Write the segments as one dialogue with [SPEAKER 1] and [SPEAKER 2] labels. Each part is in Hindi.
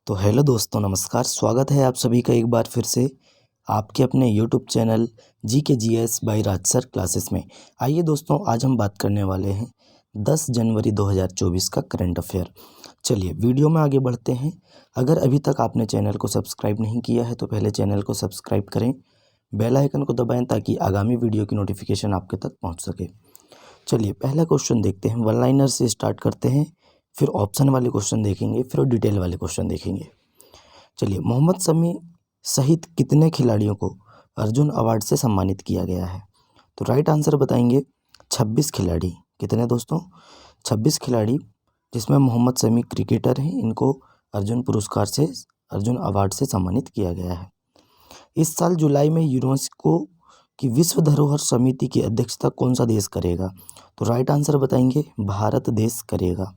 [SPEAKER 1] तो हेलो दोस्तों, नमस्कार। स्वागत है आप सभी का एक बार फिर से आपके अपने YouTube channel GK GS by Raj sir classes में। आइए दोस्तों, आज हम बात करने वाले हैं 10 जनवरी 2024 का करंट अफेयर। चलिए वीडियो में आगे बढ़ते हैं। अगर अभी तक आपने चैनल को सब्सक्राइब नहीं किया है तो पहले चैनल को सब्सक्राइब करें, बेल आइकन को दबाएं ताकि आगामी वीडियो की नोटिफिकेशन आपके तक पहुँच सके। चलिए पहला क्वेश्चन देखते हैं। वन लाइनर से स्टार्ट करते हैं, फिर ऑप्शन वाले क्वेश्चन देखेंगे, फिर डिटेल वाले क्वेश्चन देखेंगे। चलिए, मोहम्मद शमी सहित कितने खिलाड़ियों को अर्जुन अवार्ड से सम्मानित किया गया है? तो राइट आंसर बताएंगे 26 खिलाड़ी। कितने दोस्तों? 26 खिलाड़ी, जिसमें मोहम्मद शमी क्रिकेटर हैं, इनको अर्जुन अवार्ड से सम्मानित किया गया है। इस साल जुलाई में यूनेस्को की विश्व धरोहर समिति की अध्यक्षता कौन सा देश करेगा? तो राइट आंसर बताएंगे भारत देश करेगा।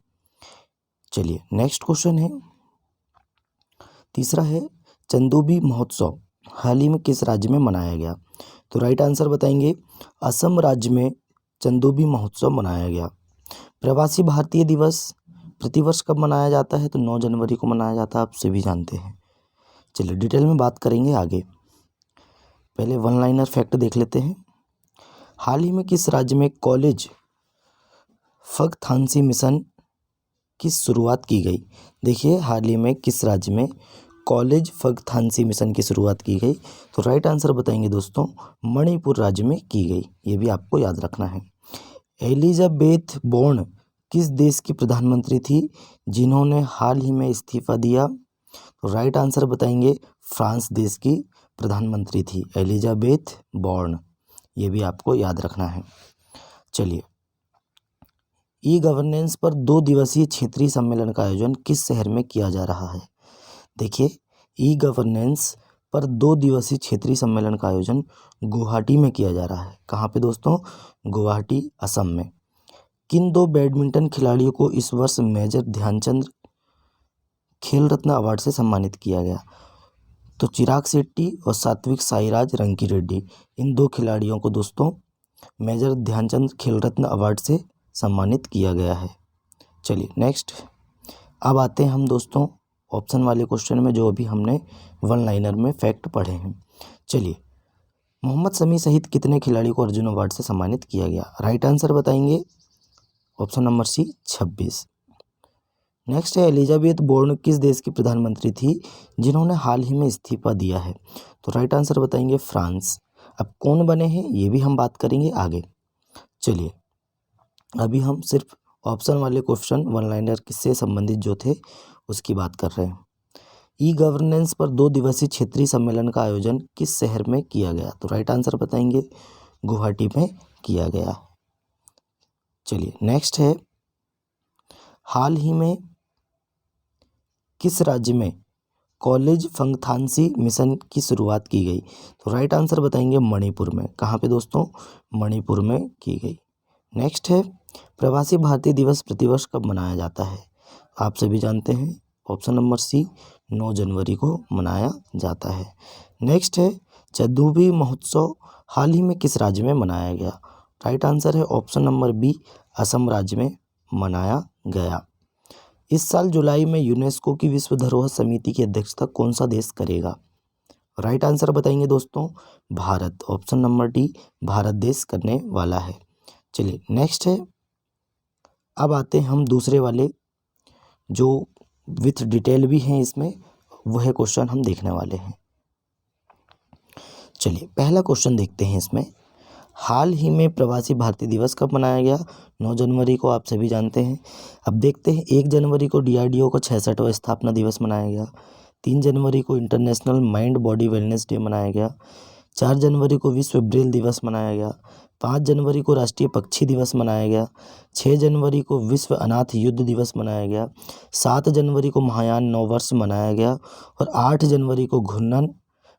[SPEAKER 1] चलिए नेक्स्ट क्वेश्चन है, तीसरा है, चंदोबी महोत्सव हाल ही में किस राज्य में मनाया गया? तो राइट आंसर बताएंगे असम राज्य में चंदोबी महोत्सव मनाया गया। प्रवासी भारतीय दिवस प्रतिवर्ष कब मनाया जाता है? तो 9 जनवरी को मनाया जाता है, आप सभी जानते हैं। चलिए डिटेल में बात करेंगे आगे। पहले वन लाइनर फैक्ट देख लेते हैं। हाल ही में किस राज्य में कॉलेज फगथानसी मिशन की शुरुआत की गई? देखिए, हाल ही में किस राज्य में कॉलेज फगथानसी मिशन की शुरुआत की गई? तो राइट आंसर बताएंगे दोस्तों मणिपुर राज्य में की गई। ये भी आपको याद रखना है। एलिजाबेथ बोर्न किस देश की प्रधानमंत्री थी जिन्होंने हाल ही में इस्तीफा दिया? तो राइट आंसर बताएंगे फ्रांस देश की प्रधानमंत्री थी एलिजाबेथ बोर्न। ये भी आपको याद रखना है। चलिए, ई गवर्नेंस पर 2 दिवसीय क्षेत्रीय सम्मेलन का आयोजन किस शहर में किया जा रहा है? देखिए, ई गवर्नेंस पर 2 दिवसीय क्षेत्रीय सम्मेलन का आयोजन गुवाहाटी में किया जा रहा है। कहाँ पे दोस्तों? गुवाहाटी, असम में। किन 2 बैडमिंटन खिलाड़ियों को इस वर्ष मेजर ध्यानचंद खेल रत्न अवार्ड से सम्मानित किया गया? तो चिराग शेट्टी और सात्विक साईराज रंकीरेड्डी, इन 2 खिलाड़ियों को दोस्तों मेजर ध्यानचंद खेल रत्न अवार्ड से सम्मानित किया गया है। चलिए नेक्स्ट, अब आते हैं हम दोस्तों ऑप्शन वाले क्वेश्चन में, जो अभी हमने वन लाइनर में फैक्ट पढ़े हैं। चलिए, मोहम्मद शमी सहित कितने खिलाड़ी को अर्जुन अवार्ड से सम्मानित किया गया? राइट आंसर बताएंगे ऑप्शन नंबर सी 26। नेक्स्ट है, एलिजाबेथ बोर्न किस देश की प्रधानमंत्री थी जिन्होंने हाल ही में इस्तीफा दिया है? तो राइट आंसर बताएंगे फ्रांस। अब कौन बने हैं ये भी हम बात करेंगे आगे। चलिए, अभी हम सिर्फ ऑप्शन वाले क्वेश्चन वन लाइनर किससे संबंधित जो थे उसकी बात कर रहे हैं। ई गवर्नेंस पर 2 दिवसीय क्षेत्रीय सम्मेलन का आयोजन किस शहर में किया गया? तो राइट आंसर बताएंगे गुवाहाटी में किया गया। चलिए नेक्स्ट है, हाल ही में किस राज्य में कॉलेज फगथानसी मिशन की शुरुआत की गई? तो राइट आंसर बताएंगे मणिपुर में। कहाँ पे दोस्तों? मणिपुर में की गई। नेक्स्ट है, प्रवासी भारतीय दिवस प्रतिवर्ष कब मनाया जाता है? आप सभी जानते हैं, ऑप्शन नंबर सी 9 जनवरी को मनाया जाता है। नेक्स्ट है, चंदोबी महोत्सव हाल ही में किस राज्य में मनाया गया? राइट आंसर है ऑप्शन नंबर बी असम राज्य में मनाया गया। इस साल जुलाई में यूनेस्को की विश्व धरोहर समिति की अध्यक्षता कौन सा देश करेगा? राइट आंसर बताएंगे दोस्तों Bharat. Option number D Bharat देश करने वाला है। चलिए नेक्स्ट है, अब आते हैं हम दूसरे वाले जो विथ डिटेल भी हैं, इसमें वह क्वेश्चन हम देखने वाले हैं। चलिए पहला क्वेश्चन देखते हैं इसमें। हाल ही में प्रवासी भारतीय दिवस कब मनाया गया? 9 जनवरी को, आप सभी जानते हैं। अब देखते हैं, 1 जनवरी को DRDO का 66वां स्थापना दिवस मनाया गया। 3 जनवरी को international mind body wellness day मनाया गया। 4 जनवरी को विश्व ब्रेल दिवस मनाया गया। 5 जनवरी को राष्ट्रीय पक्षी दिवस मनाया गया। 6 जनवरी को विश्व अनाथ युद्ध दिवस मनाया गया। 7 जनवरी को महायान नववर्ष मनाया गया और 8 जनवरी को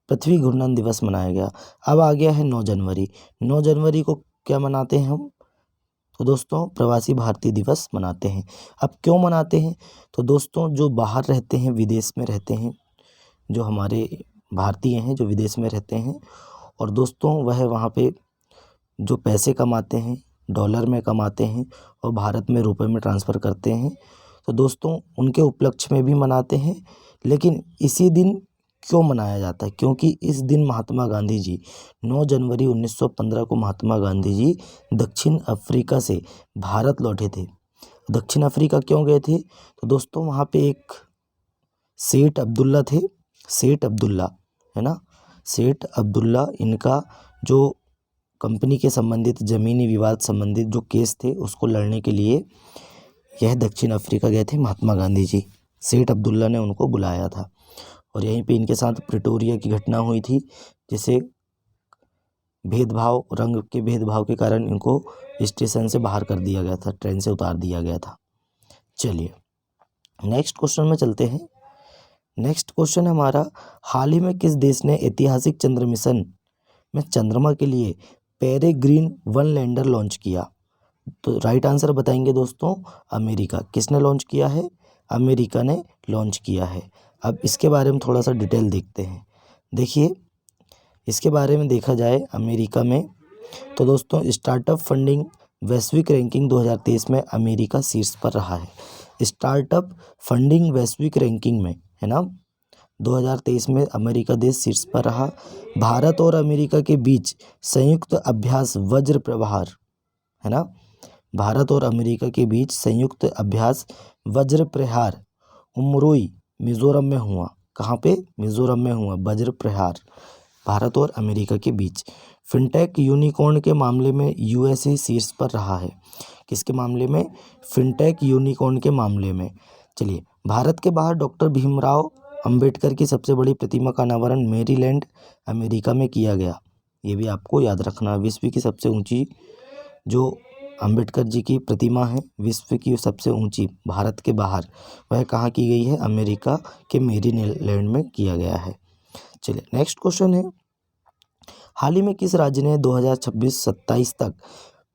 [SPEAKER 1] पृथ्वी घूर्णन दिवस मनाया गया। अब आ गया है 9 जनवरी। 9 जनवरी को क्या मनाते हैं हम? तो दोस्तों प्रवासी भारतीय दिवस मनाते हैं। अब क्यों मनाते हैं? तो दोस्तों जो बाहर रहते हैं, विदेश में रहते हैं, जो हमारे भारतीय हैं जो विदेश में रहते हैं, और दोस्तों वह वहाँ पे जो पैसे कमाते हैं डॉलर में कमाते हैं और भारत में रुपए में ट्रांसफ़र करते हैं, तो दोस्तों उनके उपलक्ष्य में भी मनाते हैं। लेकिन इसी दिन क्यों मनाया जाता है? क्योंकि इस दिन महात्मा गांधी जी 9 जनवरी 1915 को महात्मा गांधी जी दक्षिण अफ्रीका से भारत लौटे थे। दक्षिण अफ्रीका क्यों गए थे? तो दोस्तों वहाँ पे एक सेठ अब्दुल्ला थे, सेठ अब्दुल्ला, है ना, सेठ अब्दुल्ला, इनका जो कंपनी के संबंधित ज़मीनी विवाद संबंधित जो केस थे उसको लड़ने के लिए यह दक्षिण अफ्रीका गए थे महात्मा गांधी जी। सेठ अब्दुल्ला ने उनको बुलाया था और यहीं पे इनके साथ प्रिटोरिया की घटना हुई थी, जिसे भेदभाव, रंग के भेदभाव के कारण इनको स्टेशन से बाहर कर दिया गया था, ट्रेन से उतार दिया गया था। चलिए नेक्स्ट क्वेश्चन में चलते हैं। नेक्स्ट क्वेश्चन है हमारा, हाल ही में किस देश ने ऐतिहासिक चंद्र मिशन में चंद्रमा के लिए पेरेग्रीन 1 लैंडर लॉन्च किया? तो राइट आंसर बताएंगे दोस्तों, अमेरिका। किसने लॉन्च किया है? अमेरिका ने लॉन्च किया है। अब इसके बारे में थोड़ा सा डिटेल देखते हैं। देखिए इसके बारे में देखा जाए अमेरिका में, तो दोस्तों स्टार्टअप फंडिंग वैश्विक रैंकिंग 2023 में अमेरिका शीर्ष पर रहा है। स्टार्टअप फंडिंग वैश्विक रैंकिंग में, है ना, 2023 में अमेरिका देश शीर्ष पर रहा। भारत और अमेरिका के बीच संयुक्त अभ्यास वज्र प्रहार, है ना, भारत और अमेरिका के बीच संयुक्त अभ्यास वज्र प्रहार उमरोई मिजोरम में हुआ। कहाँ पे? मिजोरम में हुआ वज्र प्रहार, भारत और अमेरिका के बीच। फिनटेक यूनिकॉर्न के मामले में यूएसए शीर्ष पर रहा है। किसके मामले में? फिनटेक यूनिकॉर्न के मामले में। चलिए, भारत के बाहर डॉक्टर भीमराव अंबेडकर की सबसे बड़ी प्रतिमा का अनावरण मैरीलैंड अमेरिका में किया गया। ये भी आपको याद रखना। विश्व की सबसे ऊंची जो अंबेडकर जी की प्रतिमा है, विश्व की सबसे ऊंची भारत के बाहर, वह कहाँ की गई है? अमेरिका के मैरीलैंड में किया गया है। चलिए नेक्स्ट क्वेश्चन है, हाल ही में किस राज्य ने 2026-27 तक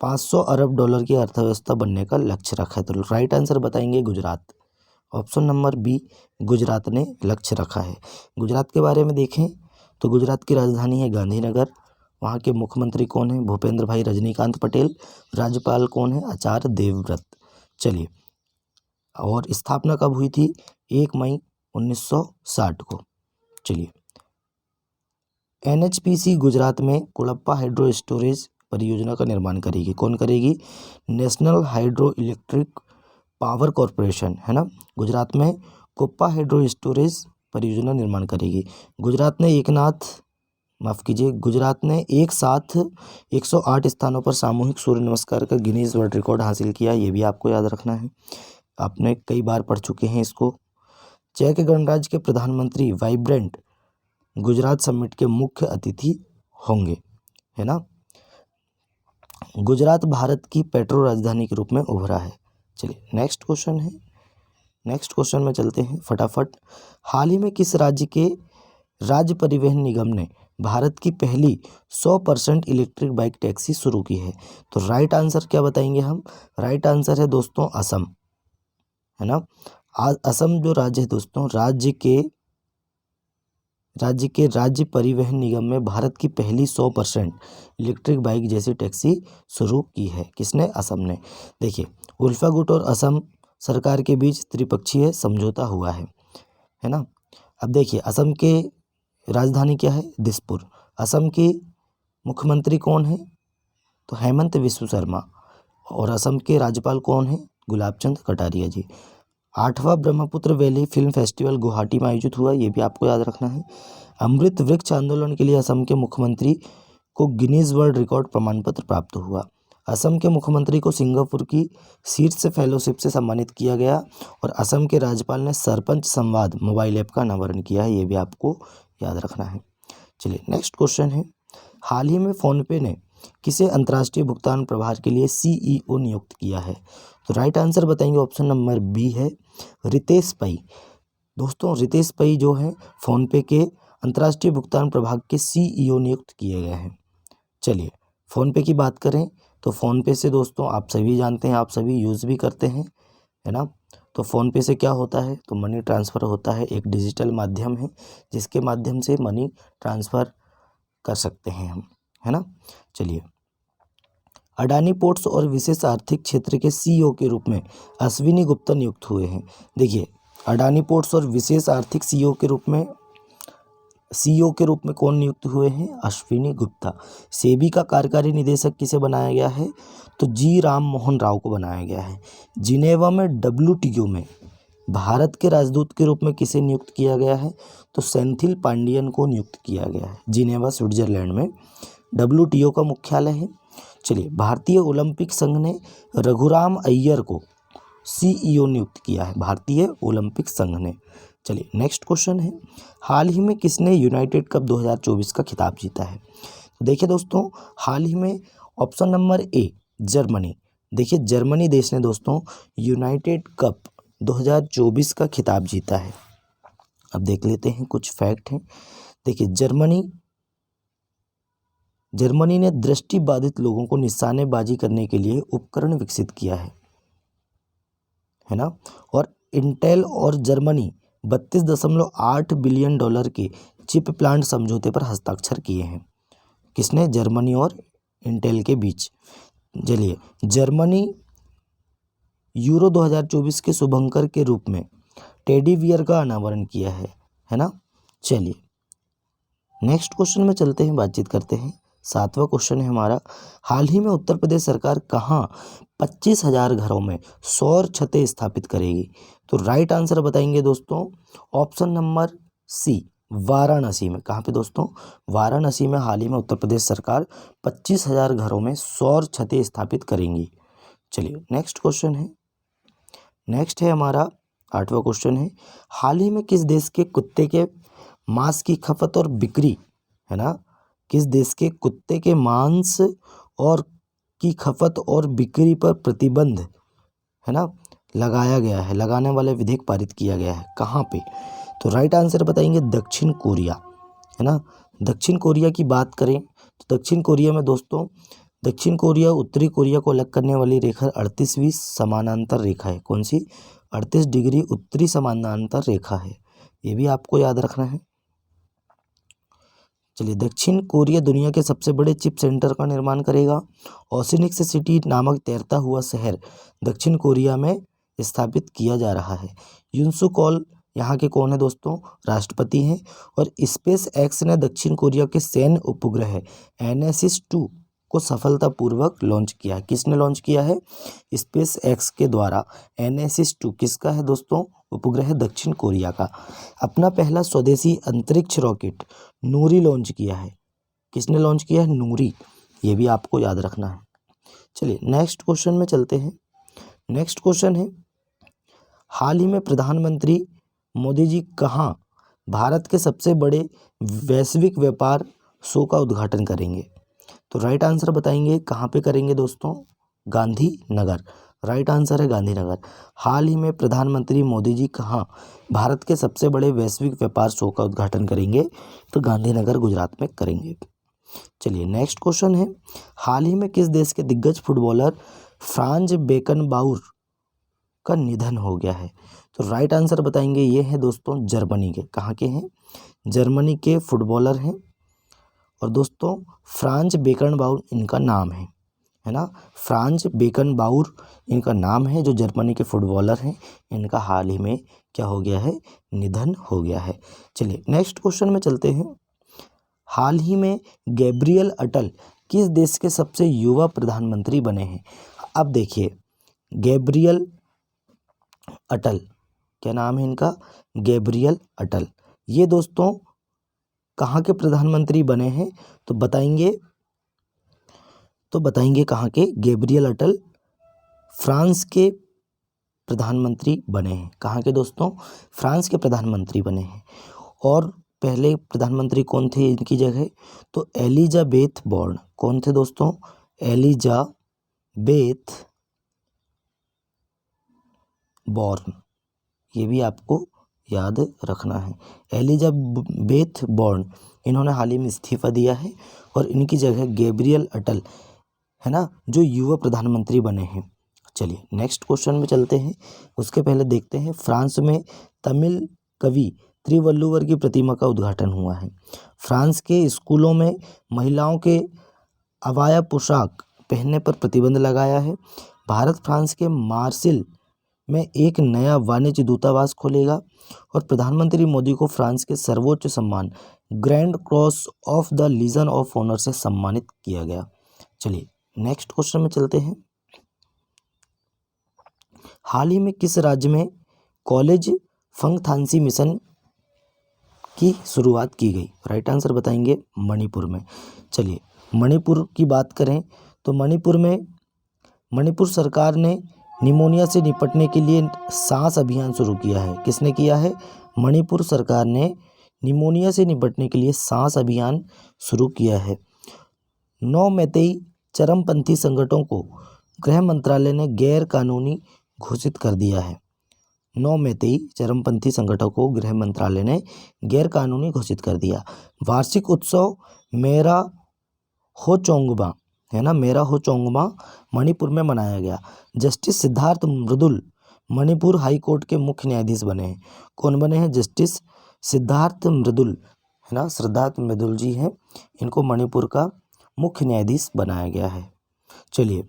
[SPEAKER 1] 500 अरब डॉलर की अर्थव्यवस्था बनने का लक्ष्य रखा है? तो राइट आंसर बताएंगे Gujarat. Option number B, Gujarat ने लक्ष्य रखा है। गुजरात के बारे में देखें तो गुजरात की राजधानी है गांधीनगर। वहाँ के मुख्यमंत्री कौन है? भूपेंद्र भाई रजनीकांत पटेल। राज्यपाल कौन है? आचार्य देवव्रत। चलिए, और स्थापना कब हुई थी? 1 मई 1960 को। चलिए, एनएचपीसी गुजरात में कोलप्पा हाइड्रो स्टोरेज परियोजना का निर्माण करेगी। कौन करेगी? National hydro electric power corporation, है ना, गुजरात में कोप्पा हाइड्रो स्टोरेज परियोजना निर्माण करेगी। गुजरात ने एक साथ 108 स्थानों पर सामूहिक सूर्य नमस्कार का गिनीज वर्ल्ड रिकॉर्ड हासिल किया। ये भी आपको याद रखना है, आपने कई बार पढ़ चुके हैं इसको। चेक गणराज्य के प्रधानमंत्री वाइब्रेंट गुजरात समिट के मुख्य अतिथि होंगे, है ना। गुजरात भारत की पेट्रो राजधानी के रूप में उभरा है। चलिए नेक्स्ट क्वेश्चन है, नेक्स्ट क्वेश्चन में चलते हैं फटाफट। हाल ही में किस राज्य के राज्य परिवहन निगम ने भारत की पहली 100% इलेक्ट्रिक बाइक टैक्सी शुरू की है? तो राइट आंसर क्या बताएंगे हम? राइट आंसर है दोस्तों असम, है ना। असम जो राज्य है दोस्तों, राज्य परिवहन निगम में भारत की पहली 100% इलेक्ट्रिक बाइक जैसी टैक्सी शुरू की है। किसने? असम ने। देखिए, उल्फा गुट और असम सरकार के बीच त्रिपक्षीय समझौता हुआ है ना। अब देखिए, असम के राजधानी क्या है? दिसपुर। असम के मुख्यमंत्री कौन है? तो हेमंत विश्व शर्मा। और असम के राज्यपाल कौन है? गुलाब चंद कटारिया जी। 8वां Brahmaputra valley film festival Guwahati में आयोजित हुआ। ये भी आपको याद रखना है। अमृत वृक्ष आंदोलन के लिए असम के मुख्यमंत्री को गिनीज वर्ल्ड रिकॉर्ड प्रमाण पत्र प्राप्त हुआ। असम के मुख्यमंत्री को सिंगापुर की शीर्ष फेलोशिप से सम्मानित किया गया। और असम के राज्यपाल ने सरपंच संवाद मोबाइल ऐप का अनावरण किया है। ये भी आपको याद रखना है। चलिए नेक्स्ट क्वेश्चन है, हाल ही में फ़ोनपे ने किसे अंतर्राष्ट्रीय भुगतान प्रभार के लिए CEO नियुक्त किया है? तो राइट आंसर बताएंगे, ऑप्शन नंबर बी है रितेश पै। दोस्तों रितेश पै जो है फ़ोनपे के अंतर्राष्ट्रीय भुगतान प्रभाग के CEO नियुक्त किए गए हैं। चलिए, फ़ोनपे की बात करें तो फ़ोनपे से दोस्तों आप सभी जानते हैं, आप सभी यूज़ भी करते हैं, है ना। तो फ़ोनपे से क्या होता है? तो मनी ट्रांसफ़र होता है। एक डिजिटल माध्यम है जिसके माध्यम से मनी ट्रांसफ़र कर सकते हैं हम, है ना। चलिए, अडानी पोर्ट्स और विशेष आर्थिक क्षेत्र के सीईओ के रूप में अश्विनी गुप्ता नियुक्त हुए हैं। देखिए, अडानी पोर्ट्स और विशेष आर्थिक सीईओ के रूप में कौन नियुक्त हुए हैं? अश्विनी गुप्ता। सेबी का कार्यकारी निदेशक किसे बनाया गया है? तो जी राम मोहन राव को बनाया गया है। जिनेवा में WTO में भारत के राजदूत के रूप में किसे नियुक्त किया गया है? तो सेंथिल पांडियन को नियुक्त किया गया है। जिनेवा स्विट्जरलैंड में WTO का मुख्यालय है। चलिए, भारतीय ओलंपिक संघ ने रघुराम अय्यर को CEO नियुक्त किया है, भारतीय ओलंपिक संघ ने। चलिए, नेक्स्ट क्वेश्चन है, हाल ही में किसने यूनाइटेड कप 2024 का खिताब जीता है? तो देखिए दोस्तों, हाल ही में ऑप्शन नंबर ए जर्मनी। देखिए, जर्मनी देश ने दोस्तों यूनाइटेड कप 2024 का खिताब जीता है। अब देख लेते हैं कुछ फैक्ट हैं। देखिए, जर्मनी ने दृष्टि बाधित लोगों को निशानेबाजी करने के लिए उपकरण विकसित किया है ना। और इंटेल और जर्मनी 32.8 बिलियन डॉलर के चिप प्लांट समझौते पर हस्ताक्षर किए हैं। किसने? जर्मनी और इंटेल के बीच। चलिए, जर्मनी यूरो 2024 के शुभंकर के रूप में टेडी बियर का अनावरण किया है ना। चलिए, नेक्स्ट क्वेश्चन में चलते हैं, बातचीत करते हैं। 7वां क्वेश्चन है हमारा, हाल ही में उत्तर प्रदेश सरकार कहाँ 25,000 घरों में सौर छतें स्थापित करेगी? तो राइट आंसर बताएंगे दोस्तों, ऑप्शन नंबर सी, वाराणसी में। कहाँ पे दोस्तों? वाराणसी में हाल ही में उत्तर प्रदेश सरकार 25,000 घरों में सौर छतें स्थापित करेंगी। चलिए, नेक्स्ट क्वेश्चन है, नेक्स्ट है हमारा 8वां क्वेश्चन है, हाल ही में किस देश के कुत्ते के मांस की खपत और बिक्री, है ना, किस देश के कुत्ते के मांस और की खपत और बिक्री पर प्रतिबंध, है ना, लगाया गया है, लगाने वाला विधेयक पारित किया गया है? कहाँ पे? तो राइट आंसर बताएंगे दक्षिण कोरिया, है ना। दक्षिण कोरिया की बात करें तो दक्षिण कोरिया में दोस्तों, दक्षिण कोरिया उत्तरी कोरिया को अलग करने वाली रेखा 38वीं समानांतर रेखा है। कौन सी? 38 डिग्री उत्तरी समानांतर रेखा है, ये भी आपको याद रखना है। चलिए, दक्षिण कोरिया दुनिया के सबसे बड़े चिप सेंटर का निर्माण करेगा। ओसिनिक्स सिटी नामक तैरता हुआ शहर दक्षिण कोरिया में स्थापित किया जा रहा है। यूनसु कॉल यहाँ के कौन है दोस्तों? राष्ट्रपति हैं। और स्पेस एक्स ने दक्षिण कोरिया के सैन्य उपग्रह NSS-2 को सफलतापूर्वक लॉन्च किया है। किसने लॉन्च किया है? स्पेस एक्स के द्वारा। NSS-2 किसका है दोस्तों? उपग्रह दक्षिण कोरिया का। अपना पहला स्वदेशी अंतरिक्ष रॉकेट नूरी लॉन्च किया है। किसने लॉन्च किया है? नूरी, ये भी आपको याद रखना है। चलिए, नेक्स्ट क्वेश्चन में चलते हैं। नेक्स्ट क्वेश्चन है, हाल ही में प्रधानमंत्री मोदी जी कहाँ भारत के सबसे बड़े वैश्विक व्यापार शो का उद्घाटन करेंगे? तो राइट आंसर बताएंगे, कहाँ पे करेंगे दोस्तों? गांधीनगर। राइट आंसर है गांधीनगर। हाल ही में प्रधानमंत्री मोदी जी कहाँ भारत के सबसे बड़े वैश्विक व्यापार शो का उद्घाटन करेंगे? तो गांधीनगर, गुजरात में करेंगे। चलिए, नेक्स्ट क्वेश्चन है, हाल ही में किस देश के दिग्गज फुटबॉलर फ्रांज बेकनबाउर का निधन हो गया है? तो राइट आंसर बताएंगे, ये है दोस्तों जर्मनी के। कहाँ के हैं? जर्मनी के फुटबॉलर हैं। और दोस्तों, फ्रांज बेकनबाउर इनका नाम है ना। फ्रांज बेकनबाउर इनका नाम है, जो जर्मनी के फुटबॉलर हैं। इनका हाल ही में क्या हो गया है? निधन हो गया है। चलिए, नेक्स्ट क्वेश्चन में चलते हैं। हाल ही में गैब्रियल अटल किस देश के सबसे युवा प्रधानमंत्री बने हैं? अब देखिए, गैब्रियल अटल, क्या नाम है इनका? गैब्रियल अटल। ये दोस्तों कहाँ के प्रधानमंत्री बने हैं? तो बताएंगे कहाँ के? गैब्रियल अटल फ्रांस के प्रधानमंत्री बने हैं। कहाँ के दोस्तों? फ्रांस के प्रधानमंत्री बने हैं। और पहले प्रधानमंत्री कौन थे इनकी जगह? तो एलिजाबेथ बॉर्न। कौन थे दोस्तों? एलिजाबेथ बॉर्न, ये भी आपको याद रखना है। एलिजाबेथ बॉर्न, इन्होंने हाल ही में इस्तीफा दिया है और इनकी जगह गैब्रियल अटल, है ना, जो युवा प्रधानमंत्री बने हैं। चलिए, नेक्स्ट क्वेश्चन में चलते हैं। उसके पहले देखते हैं, फ्रांस में तमिल कवि त्रिवल्लुवर की प्रतिमा का उद्घाटन हुआ है। फ्रांस के स्कूलों में महिलाओं के अबाया पोशाक पहनने पर प्रतिबंध लगाया है। भारत फ्रांस के मार्सिल में एक नया वाणिज्य दूतावास खोलेगा। और प्रधानमंत्री मोदी को फ्रांस के सर्वोच्च सम्मान grand cross of the legion of honour से सम्मानित किया गया। चलिए नेक्स्ट क्वेश्चन में चलते हैं। हाल ही में किस राज्य में कॉलेज फंगथानसी मिशन की शुरुआत की गई? राइट आंसर बताएंगे मणिपुर में। चलिए मणिपुर की बात करें तो मणिपुर सरकार ने निमोनिया से निपटने के लिए सांस अभियान शुरू किया है। किसने किया है? मणिपुर सरकार ने निमोनिया से निपटने के लिए सांस अभियान शुरू किया है। 9 मैतेई चरमपंथी संगठनों को गृह मंत्रालय ने गैर कानूनी घोषित कर दिया है। 9 मैतेई चरमपंथी संगठनों को गृह मंत्रालय ने गैर कानूनी घोषित कर दिया। वार्षिक उत्सव मेरा हो चोंगमा है ना, मेरा हो चोंगमा मणिपुर में मनाया गया। जस्टिस सिद्धार्थ मृदुल मणिपुर हाई कोर्ट के मुख्य न्यायाधीश बने हैं। कौन बने हैं? जस्टिस सिद्धार्थ मृदुल है ना, सिद्धार्थ मृदुल जी हैं, इनको मणिपुर का मुख्य न्यायाधीश बनाया गया है। चलिए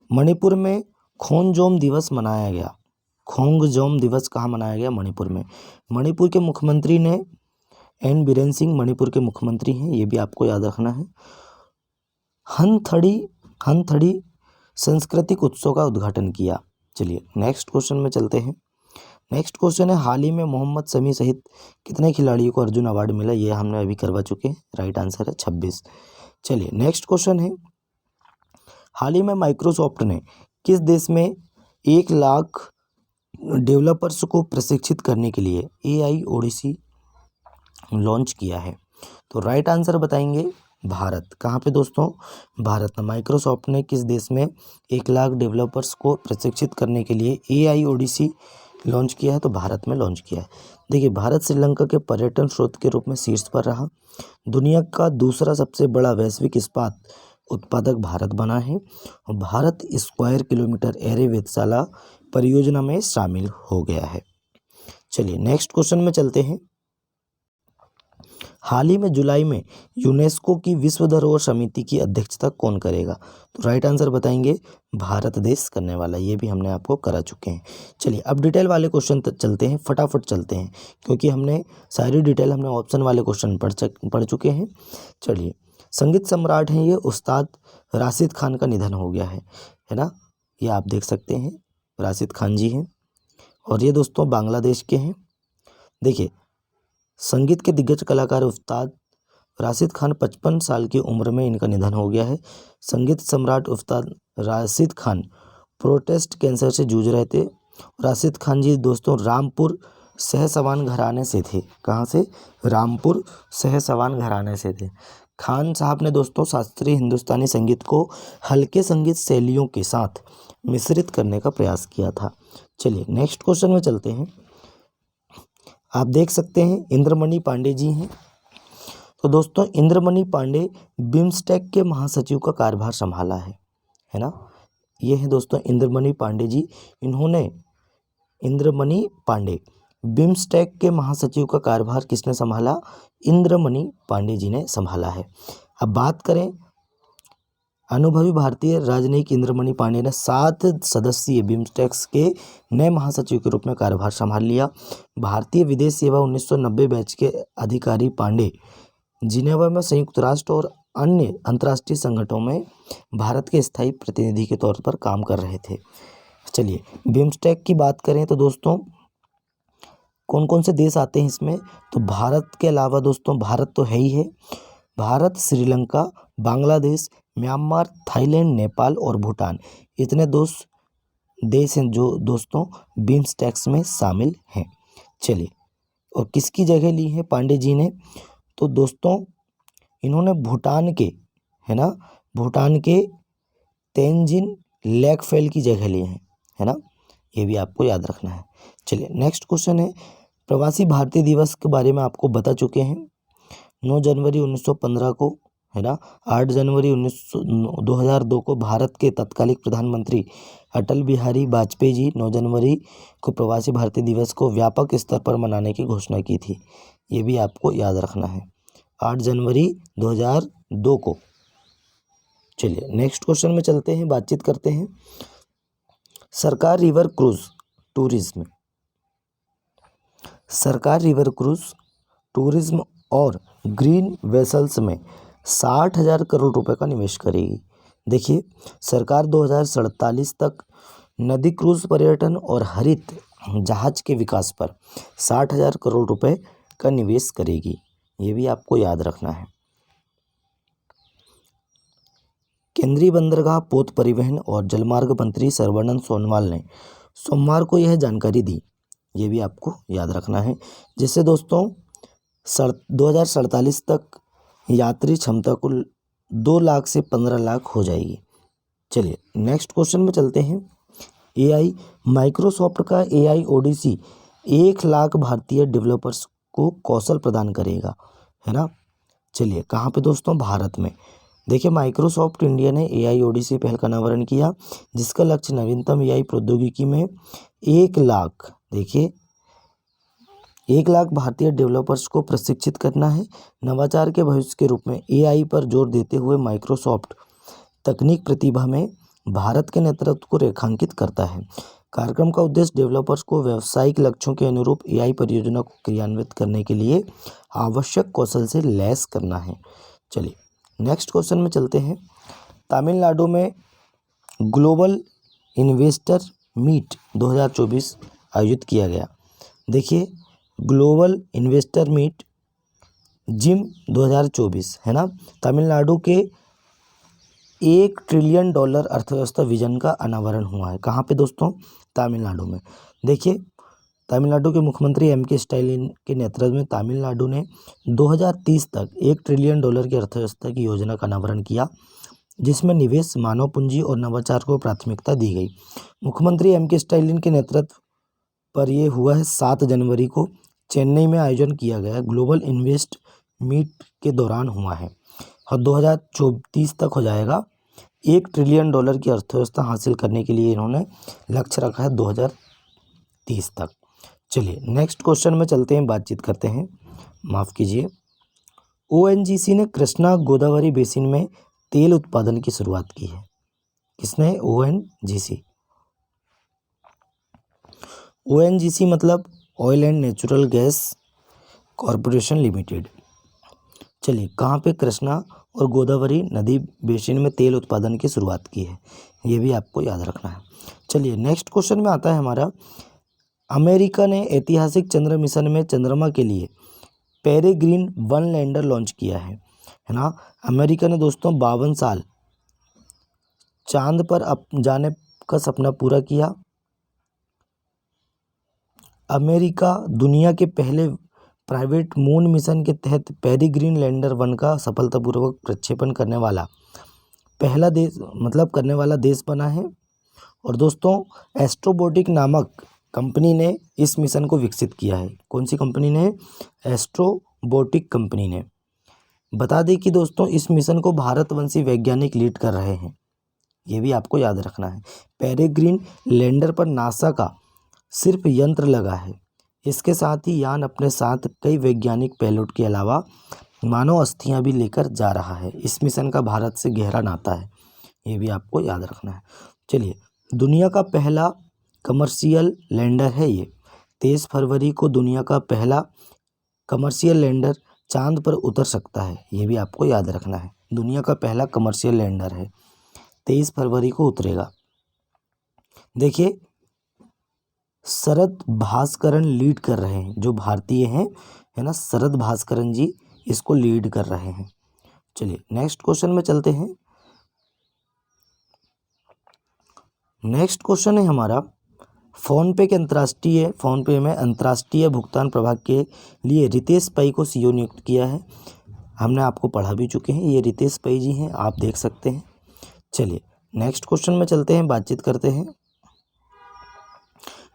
[SPEAKER 1] मणिपुर में खोंजोम दिवस मनाया गया। खोंगजोम दिवस कहाँ मनाया गया? मणिपुर में। मणिपुर के मुख्यमंत्री ने एन बीरेन सिंह मणिपुर के मुख्यमंत्री हैं, ये भी आपको याद रखना है। हनथड़ी सांस्कृतिक उत्सव का उद्घाटन किया। चलिए नेक्स्ट क्वेश्चन में चलते हैं। नेक्स्ट क्वेश्चन है, हाल ही में मोहम्मद शमी सहित कितने खिलाड़ियों को अर्जुन अवार्ड मिला? ये हमने अभी करवा चुके हैं। राइट आंसर है 26। चलिए नेक्स्ट क्वेश्चन है, हाल ही में माइक्रोसॉफ्ट ने किस देश में 1 लाख डेवलपर्स को प्रशिक्षित करने के लिए AI ओडिसी लॉन्च किया है? तो राइट आंसर बताएंगे भारत। कहाँ पे दोस्तों? भारत में। माइक्रोसॉफ्ट ने किस देश में 1 लाख डेवलपर्स को प्रशिक्षित करने के लिए AI ओडिसी लॉन्च किया है? तो भारत में लॉन्च किया है। देखिए भारत श्रीलंका के पर्यटन स्रोत के रूप में शीर्ष पर रहा। दुनिया का दूसरा सबसे बड़ा वैश्विक इस्पात उत्पादक भारत बना है। और भारत स्क्वायर किलोमीटर एरे वेधशाला परियोजना में शामिल हो गया है। चलिए नेक्स्ट क्वेश्चन में चलते हैं। हाल ही में जुलाई में यूनेस्को की विश्व धरोहर समिति की अध्यक्षता कौन करेगा? तो राइट आंसर बताएंगे भारत देश करने वाला। ये भी हमने आपको करा चुके हैं। चलिए अब डिटेल वाले क्वेश्चन चलते हैं, फटाफट चलते हैं क्योंकि हमने सारी डिटेल हमने ऑप्शन वाले क्वेश्चन पढ़ चुके हैं। चलिए संगीत सम्राट हैं ये उस्ताद राशिद खान का निधन हो गया है ना, ये आप देख सकते हैं राशिद खान जी हैं और ये दोस्तों बांग्लादेश के हैं। देखिए संगीत के दिग्गज कलाकार उस्ताद राशिद खान 55 साल की उम्र में इनका निधन हो गया है। संगीत सम्राट उस्ताद राशिद खान प्रोस्टेट कैंसर से जूझ रहे थे। राशिद खान जी दोस्तों रामपुर सहसवान घराने से थे। कहाँ से? रामपुर सहसवान घराने से थे। खान साहब ने दोस्तों शास्त्रीय हिंदुस्तानी संगीत को हल्के संगीत शैलियों के साथ मिश्रित करने का प्रयास किया था। चलिए नेक्स्ट क्वेश्चन में चलते हैं। आप देख सकते हैं इंद्रमणि पांडे जी हैं। तो दोस्तों इंद्रमणि पांडे बिम्स्टेक के महासचिव का कार्यभार संभाला है ना। ये है दोस्तों इंद्रमणि पांडे जी। इंद्रमणि पांडे बिम्स्टेक के महासचिव का कार्यभार किसने संभाला? इंद्रमणि पांडे जी ने संभाला है। अब बात करें अनुभवी भारतीय राजनयिक इंद्रमणि पांडे ने 7 सदस्यीय बिम्स्टेक के नए महासचिव के रूप में कार्यभार संभाल लिया। भारतीय विदेश सेवा 1990 बैच के अधिकारी पांडे जिनेवा में संयुक्त राष्ट्र और अन्य अंतर्राष्ट्रीय संगठनों में भारत के स्थायी प्रतिनिधि के तौर पर काम कर रहे थे। चलिए बिम्स्टेक की बात करें तो दोस्तों कौन कौन से देश आते हैं इसमें? तो भारत के अलावा दोस्तों भारत तो है ही है, भारत, श्रीलंका, बांग्लादेश, म्यांमार, थाईलैंड, नेपाल और भूटान, इतने देश हैं जो दोस्तों बिम्स्टेक में शामिल हैं। चलिए और किसकी जगह ली है पांडे जी ने? तो दोस्तों इन्होंने भूटान के तेंजिन लेकफेल की जगह ली है ना, ये भी आपको याद रखना है। चलिए नेक्स्ट क्वेश्चन है, प्रवासी भारतीय दिवस के बारे में आपको बता चुके हैं। 9 जनवरी 1915 को है ना, 8 जनवरी 2002 को भारत के तत्कालिक प्रधानमंत्री अटल बिहारी वाजपेयी जी 9 जनवरी को प्रवासी भारतीय दिवस को व्यापक स्तर पर मनाने की घोषणा की थी। ये भी आपको याद रखना है 8 जनवरी 2002 को। चलिए नेक्स्ट क्वेश्चन में चलते हैं, बातचीत करते हैं। सरकार रिवर क्रूज टूरिज्म, सरकार रिवर क्रूज टूरिज्म और ग्रीन वेसल्स में 60,000 करोड़ रुपए का निवेश करेगी। देखिए, सरकार 2047 तक नदी क्रूज पर्यटन और हरित जहाज के विकास पर 60,000 करोड़ रुपए का निवेश करेगी। ये भी आपको याद रखना है। केंद्रीय बंदरगाह, पोत परिवहन और जलमार्ग मंत्री सर्बानंद सोनोवाल ने सोमवार को यह जानकारी दी। ये भी आपको याद रखना है, जिससे दोस्तों 2047 तक यात्री क्षमता कुल 2 लाख से 15 लाख हो जाएगी। चलिए नेक्स्ट क्वेश्चन में चलते हैं। एआई, माइक्रोसॉफ्ट का एआई ओडिसी 1 लाख भारतीय डेवलपर्स को कौशल प्रदान करेगा, है ना। चलिए कहाँ पे दोस्तों, भारत में। देखिए, माइक्रोसॉफ्ट इंडिया ने एआई ओडिसी पहल का अनावरण किया, जिसका लक्ष्य नवीनतम एआई प्रौद्योगिकी में 1 लाख, देखिए 1 लाख भारतीय डेवलपर्स को प्रशिक्षित करना है। नवाचार के भविष्य के रूप में एआई पर जोर देते हुए माइक्रोसॉफ्ट तकनीक प्रतिभा में भारत के नेतृत्व को रेखांकित करता है। कार्यक्रम का उद्देश्य डेवलपर्स को व्यावसायिक लक्ष्यों के अनुरूप एआई परियोजना को क्रियान्वित करने के लिए आवश्यक कौशल से लैस करना है। चलिए नेक्स्ट क्वेश्चन में चलते हैं। तमिलनाडु में ग्लोबल इन्वेस्टर मीट 2024 आयोजित किया गया। देखिए, ग्लोबल इन्वेस्टर मीट जिम 2024, है ना, तमिलनाडु के $1 ट्रिलियन अर्थव्यवस्था विजन का अनावरण हुआ है। कहाँ पे दोस्तों, तमिलनाडु में। देखिए, तमिलनाडु के मुख्यमंत्री एम.के. स्टालिन के नेतृत्व में तमिलनाडु ने 2030 तक $1 ट्रिलियन की अर्थव्यवस्था की योजना का अनावरण किया, जिसमें निवेश, मानव पूंजी और नवाचार को प्राथमिकता दी गई। मुख्यमंत्री एम.के. स्टालिन के नेतृत्व पर यह हुआ है 7 जनवरी को चेन्नई में आयोजन किया गया ग्लोबल इन्वेस्ट मीट के दौरान हुआ है, और 2034 तक हो जाएगा। $1 ट्रिलियन की अर्थव्यवस्था हासिल करने के लिए इन्होंने लक्ष्य रखा है 2030 तक। चलिए नेक्स्ट क्वेश्चन में चलते हैं, बातचीत करते हैं। माफ़ कीजिए। ओएनजीसी ने कृष्णा गोदावरी बेसिन में तेल उत्पादन की शुरुआत की है। किसने? ओएनजीसी। ओएनजीसी मतलब oil and natural gas corporation limited. चलिए, कहाँ पे कृष्णा और गोदावरी नदी बेसिन में तेल उत्पादन की शुरुआत की है, ये भी आपको याद रखना है। चलिए नेक्स्ट क्वेश्चन में आता है हमारा। अमेरिका ने ऐतिहासिक चंद्र मिशन में चंद्रमा के लिए पेरेग्रीन 1 लैंडर लॉन्च किया है ना। अमेरिका ने दोस्तों 52 साल चांद पर जाने का सपना पूरा किया। अमेरिका दुनिया के पहले प्राइवेट मून मिशन के तहत पेरेग्रीन लैंडर 1 का सफलतापूर्वक प्रक्षेपण करने वाला पहला देश, मतलब करने वाला देश बना है। और दोस्तों, एस्ट्रोबोटिक नामक कंपनी ने इस मिशन को विकसित किया है। कौन सी कंपनी ने? एस्ट्रोबोटिक कंपनी ने। बता दें कि दोस्तों, इस मिशन को भारतवंशी वैज्ञानिक लीड कर रहे हैं, ये भी आपको याद रखना है। पेरेग्रीन लैंडर पर नासा का सिर्फ यंत्र लगा है। इसके साथ ही यान अपने साथ कई वैज्ञानिक पेलोड के अलावा मानव अस्थियां भी लेकर जा रहा है। इस मिशन का भारत से गहरा नाता है, ये भी आपको याद रखना है। चलिए, दुनिया का पहला कमर्शियल लैंडर है ये। 23 फरवरी को दुनिया का पहला कमर्शियल लैंडर चांद पर उतर सकता है, ये भी आपको याद रखना है। दुनिया का पहला कमर्शियल लैंडर है, 23 फरवरी को उतरेगा। देखिए, शरद भास्करन लीड कर रहे हैं, जो भारतीय हैं, है ना, शरद भास्करन जी इसको लीड कर रहे हैं। चलिए नेक्स्ट क्वेश्चन में चलते हैं। नेक्स्ट क्वेश्चन है हमारा, फोन पे में अंतर्राष्ट्रीय भुगतान प्रभाग के लिए रितेश पै को सीईओ नियुक्त किया है। हमने आपको पढ़ा भी चुके हैं, ये रितेश पै जी हैं, आप देख सकते हैं। चलिए नेक्स्ट क्वेश्चन में चलते हैं, बातचीत करते हैं।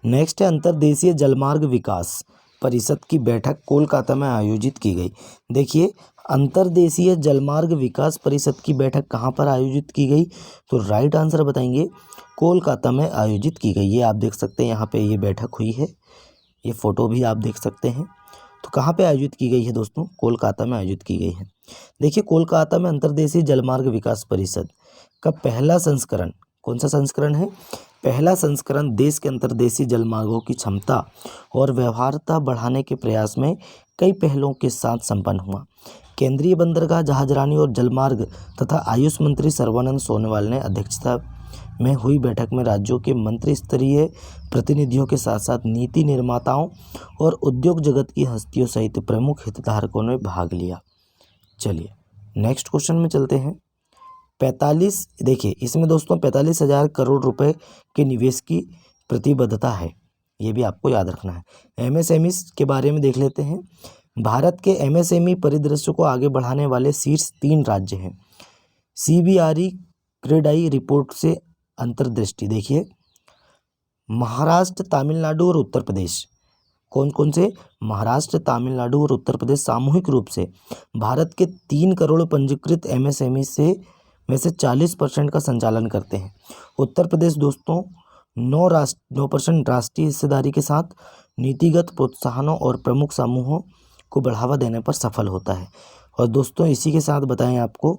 [SPEAKER 1] नेक्स्ट है, अंतर्देशीय जलमार्ग विकास परिषद की बैठक कोलकाता में आयोजित की गई। देखिए, अंतर्देशीय जलमार्ग विकास परिषद की बैठक कहाँ पर आयोजित की गई? तो राइट आंसर बताएंगे, कोलकाता में आयोजित की गई। ये आप देख सकते हैं, यहाँ पे ये बैठक हुई है, ये फ़ोटो भी आप देख सकते हैं। तो कहाँ पे आयोजित की गई है दोस्तों? कोलकाता में आयोजित की गई है। देखिए, कोलकाता में अंतर्देशीय जलमार्ग विकास परिषद का पहला संस्करण, कौन सा संस्करण है? पहला संस्करण देश के अंतर्देशीय जलमार्गों की क्षमता और व्यवहार्यता बढ़ाने के प्रयास में कई पहलों के साथ संपन्न हुआ। केंद्रीय बंदरगाह, जहाजरानी और जलमार्ग तथा आयुष मंत्री सर्बानंद सोनोवाल ने अध्यक्षता में हुई बैठक में राज्यों के मंत्री स्तरीय प्रतिनिधियों के साथ साथ नीति निर्माताओं और उद्योग जगत की हस्तियों सहित प्रमुख हितधारकों ने भाग लिया। चलिए नेक्स्ट क्वेश्चन में चलते हैं। 45, देखिए इसमें दोस्तों 45,000 करोड़ रुपए के निवेश की प्रतिबद्धता है, ये भी आपको याद रखना है। एमएसएमई के बारे में देख लेते हैं। भारत के एमएसएमई परिदृश्य को आगे बढ़ाने वाले शीर्ष 3 राज्य हैं। सीबीआरई क्रेडाई रिपोर्ट से अंतर्दृष्टि, देखिए महाराष्ट्र, तमिलनाडु और उत्तर प्रदेश, कौन कौन से? महाराष्ट्र, तमिलनाडु और उत्तर प्रदेश सामूहिक रूप से भारत के 3 करोड़ पंजीकृत एमएसएमई में से 40% का संचालन करते हैं। उत्तर प्रदेश दोस्तों 9% राष्ट्रीय हिस्सेदारी के साथ नीतिगत प्रोत्साहनों और प्रमुख समूहों को बढ़ावा देने पर सफल होता है। और दोस्तों इसी के साथ बताएं आपको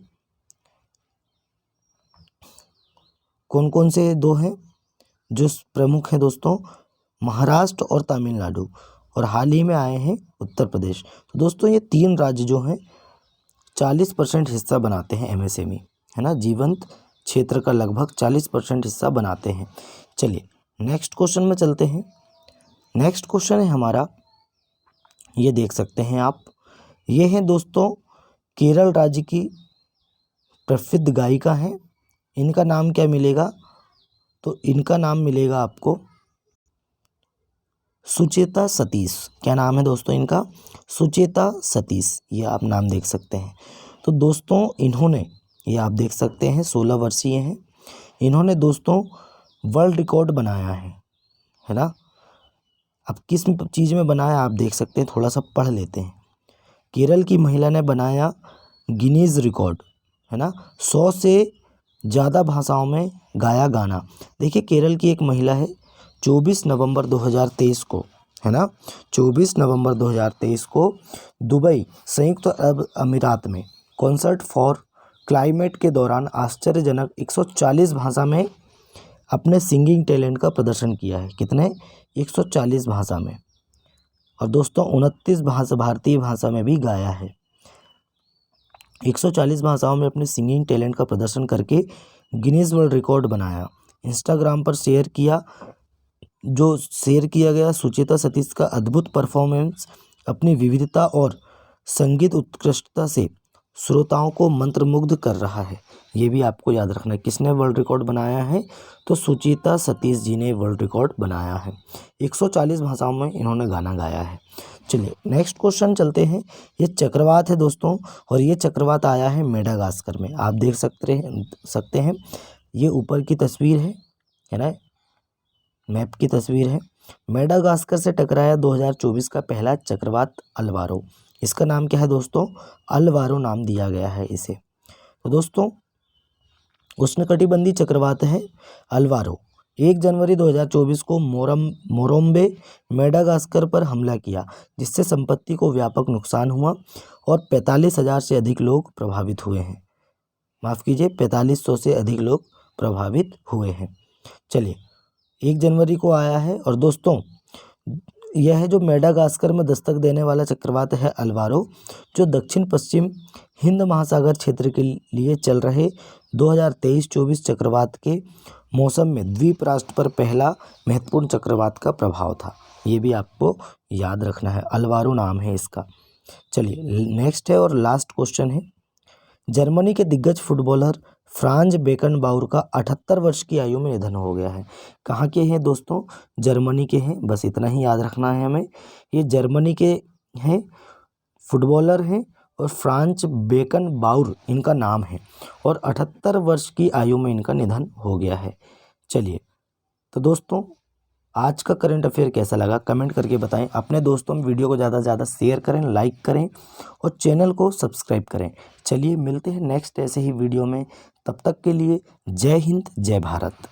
[SPEAKER 1] कौन कौन से 2 हैं जो प्रमुख हैं दोस्तों? महाराष्ट्र और तमिलनाडु, और हाल ही में आए हैं उत्तर प्रदेश। तो दोस्तों ये 3 राज्य जो हैं 40% हिस्सा बनाते हैं एमएसएमई, है ना, जीवंत क्षेत्र का लगभग 40% हिस्सा बनाते हैं। चलिए नेक्स्ट क्वेश्चन में चलते हैं। नेक्स्ट क्वेश्चन है हमारा, ये देख सकते हैं आप, ये हैं दोस्तों केरल राज्य की प्रसिद्ध गायिका हैं। इनका नाम क्या मिलेगा? तो इनका नाम मिलेगा आपको सुचेता सतीश। क्या नाम है दोस्तों इनका? सुचेता सतीश, ये आप नाम देख सकते हैं। तो दोस्तों इन्होंने, ये आप देख सकते हैं 16 वर्षीय हैं। इन्होंने दोस्तों वर्ल्ड रिकॉर्ड बनाया है ना। अब किस चीज़ में बनाया आप देख सकते हैं, थोड़ा सा पढ़ लेते हैं। केरल की महिला ने बनाया गिनीज रिकॉर्ड, है ना, 100 से ज़्यादा भाषाओं में गाया गाना। देखिए केरल की एक महिला है, 24 नवंबर 2023 को, है ना, 24 नवंबर 2023 को दुबई संयुक्त अरब अमीरात में कॉन्सर्ट फॉर क्लाइमेट के दौरान आश्चर्यजनक 140 भाषा में अपने सिंगिंग टैलेंट का प्रदर्शन किया है। कितने? 140 भाषा में। और दोस्तों 29 भारतीय भाषा में भी गाया है। 140 भाषाओं में अपने सिंगिंग टैलेंट का प्रदर्शन करके गिनीज वर्ल्ड रिकॉर्ड बनाया। इंस्टाग्राम पर शेयर किया गया सुचेता सतीश का अद्भुत परफॉर्मेंस अपनी विविधता और संगीत उत्कृष्टता से श्रोताओं को मंत्रमुग्ध कर रहा है। ये भी आपको याद रखना है। किसने वर्ल्ड रिकॉर्ड बनाया है? तो सुचेता सतीश जी ने वर्ल्ड रिकॉर्ड बनाया है। 140 भाषाओं में इन्होंने गाना गाया है। चलिए नेक्स्ट क्वेश्चन चलते हैं। ये चक्रवात है दोस्तों, और ये चक्रवात आया है मेडागास्कर में। आप देख सकते हैं ये ऊपर की तस्वीर है ना, मैप की तस्वीर है। मेडागास्कर से टकराया 2024 का पहला चक्रवात अल्वारो। इसका नाम क्या है दोस्तों? अल्वारो नाम दिया गया है इसे। तो दोस्तों उष्णकटिबंधीय चक्रवात है अल्वारो। 1 जनवरी 2024 को मोरोम्बे मेडागास्कर पर हमला किया, जिससे संपत्ति को व्यापक नुकसान हुआ और 45,000 से अधिक लोग प्रभावित हुए हैं। माफ़ कीजिए, 4500 से अधिक लोग प्रभावित हुए हैं। चलिए 1 जनवरी को आया है। और दोस्तों यह है जो मेडागास्कर में दस्तक देने वाला चक्रवात है अल्वारो, जो दक्षिण पश्चिम हिंद महासागर क्षेत्र के लिए चल रहे 2023-24 चक्रवात के मौसम में द्वीप राष्ट्र पर पहला महत्वपूर्ण चक्रवात का प्रभाव था। ये भी आपको याद रखना है, अल्वारो नाम है इसका। चलिए नेक्स्ट है और लास्ट क्वेश्चन है। जर्मनी के दिग्गज फुटबॉलर फ्रांज बेकनबाउर का 78 वर्ष की आयु में निधन हो गया है। कहाँ के हैं दोस्तों? जर्मनी के हैं, बस इतना ही याद रखना है हमें। ये जर्मनी के हैं, फुटबॉलर हैं, और फ्रांज बेकनबाउर इनका नाम है, और 78 वर्ष की आयु में इनका निधन हो गया है। चलिए तो दोस्तों आज का करंट अफेयर कैसा लगा कमेंट करके बताएं। अपने दोस्तों में वीडियो को ज़्यादा से ज़्यादा शेयर करें, लाइक करें और चैनल को सब्सक्राइब करें। चलिए मिलते हैं नेक्स्ट ऐसे ही वीडियो में, तब तक के लिए जय हिंद, जय भारत।